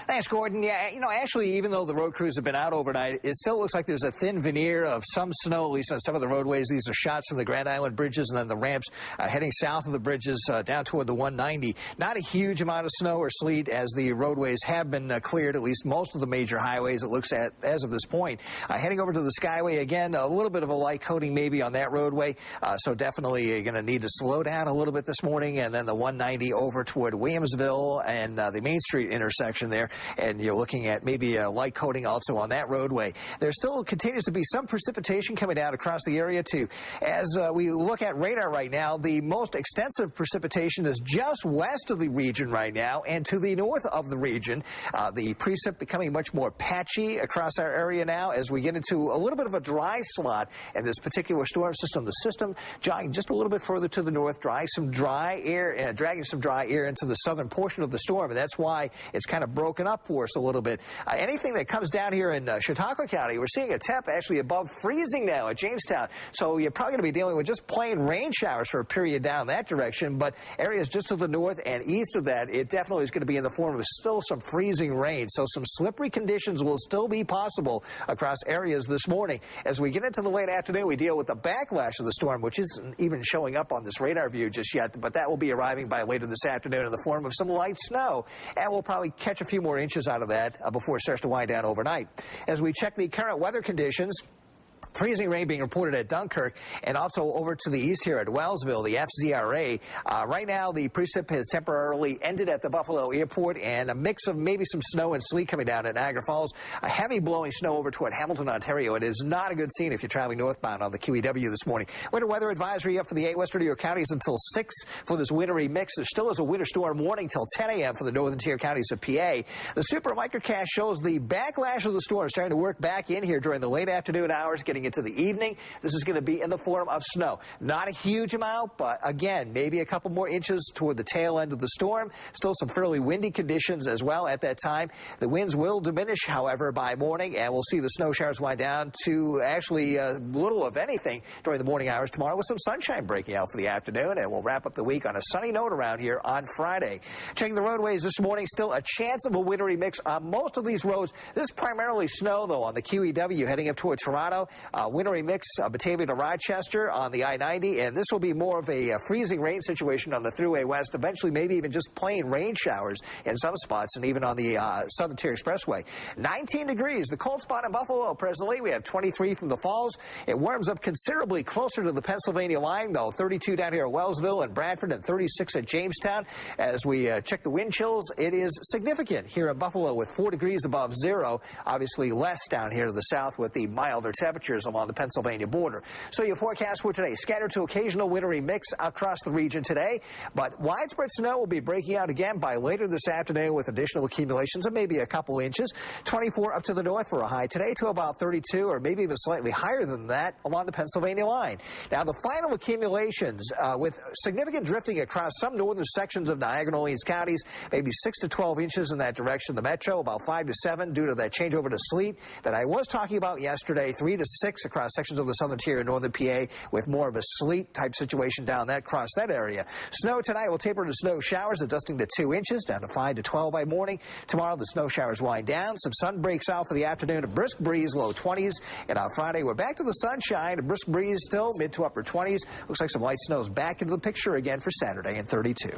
Thanks, Gordon. Yeah, actually, even though the road crews have been out overnight, it still looks like there's a thin veneer of some snow, at least on some of the roadways. These are shots from the Grand Island bridges and then the ramps heading south of the bridges down toward the 190. Not a huge amount of snow or sleet as the roadways have been cleared, at least most of the major highways it looks at as of this point. Heading over to the Skyway, again, a little bit of a light coating maybe on that roadway, so definitely you're going to need to slow down a little bit this morning, and then the 190 over toward Williamsville and the Main Street intersection there, and you're looking at maybe a light coating also on that roadway. There still continues to be some precipitation coming down across the area too. As we look at radar right now, the most extensive precipitation is just west of the region right now and to the north of the region. The precip becoming much more patchy across our area now as we get into a little bit of a dry slot in this particular storm system. The system jogging just a little bit further to the north, dragging some dry air into the southern portion of the storm, and that's why it's kind of broken up for us a little bit. Anything that comes down here in Chautauqua County, we're seeing a temp actually above freezing now at Jamestown, so you're probably going to be dealing with just plain rain showers for a period down that direction, but areas just to the north and east of that, it definitely is going to be in the form of still some freezing rain, so some slippery conditions will still be possible across areas this morning. As we get into the late afternoon, we deal with the backlash of the storm, which isn't even showing up on this radar view just yet, but that will be arriving by later this afternoon in the form of some light snow, and we'll probably catch a few more inches out of that before it starts to wind down overnight. As we check the current weather conditions, freezing rain being reported at Dunkirk and also over to the east here at Wellsville, the FZRA. Right now, the precip has temporarily ended at the Buffalo Airport, and a mix of maybe some snow and sleet coming down at Niagara Falls. A heavy blowing snow over toward Hamilton, Ontario. It is not a good scene if you're traveling northbound on the QEW this morning. Winter weather advisory up for the 8 western New York counties until 6 for this wintry mix. There still is a winter storm warning till 10 a.m. for the northern tier counties of PA. The Super Microcast shows the backlash of the storm starting to work back in here during the late afternoon hours, getting into the evening. This is going to be in the form of snow. Not a huge amount, but again, maybe a couple more inches toward the tail end of the storm. Still some fairly windy conditions as well at that time. The winds will diminish, however, by morning, and we'll see the snow showers wind down to actually little of anything during the morning hours tomorrow, with some sunshine breaking out for the afternoon, and we'll wrap up the week on a sunny note around here on Friday. Checking the roadways this morning, still a chance of a wintry mix on most of these roads. This is primarily snow, though, on the QEW heading up toward Toronto. Wintry mix Batavia to Rochester on the I-90, and this will be more of a freezing rain situation on the Thruway West, eventually maybe even just plain rain showers in some spots, and even on the Southern Tier Expressway. 19 degrees, the cold spot in Buffalo presently. We have 23 from the Falls. It warms up considerably closer to the Pennsylvania line, though. 32 down here at Wellsville and Bradford, and 36 at Jamestown. As we check the wind chills, it is significant here in Buffalo with 4 degrees above zero. Obviously less down here to the south with the milder temperatures along the Pennsylvania border. So your forecast for today, scattered to occasional wintry mix across the region today, but widespread snow will be breaking out again by later this afternoon with additional accumulations of maybe a couple inches. 24 up to the north for a high today to about 32, or maybe even slightly higher than that along the Pennsylvania line. Now the final accumulations with significant drifting across some northern sections of Niagara and Orleans counties, maybe 6 to 12 inches in that direction. The metro about 5 to 7 due to that changeover to sleet that I was talking about yesterday. 3 to 6 across sections of the southern tier in northern PA with more of a sleet type situation down that across that area. Snow tonight will taper to snow showers, adjusting to 2 inches, down to 5 to 12 by morning. Tomorrow the snow showers wind down. Some sun breaks out for the afternoon. A brisk breeze, low 20s. And on Friday we're back to the sunshine. A brisk breeze still mid to upper 20s. Looks like some light snow's back into the picture again for Saturday and 32.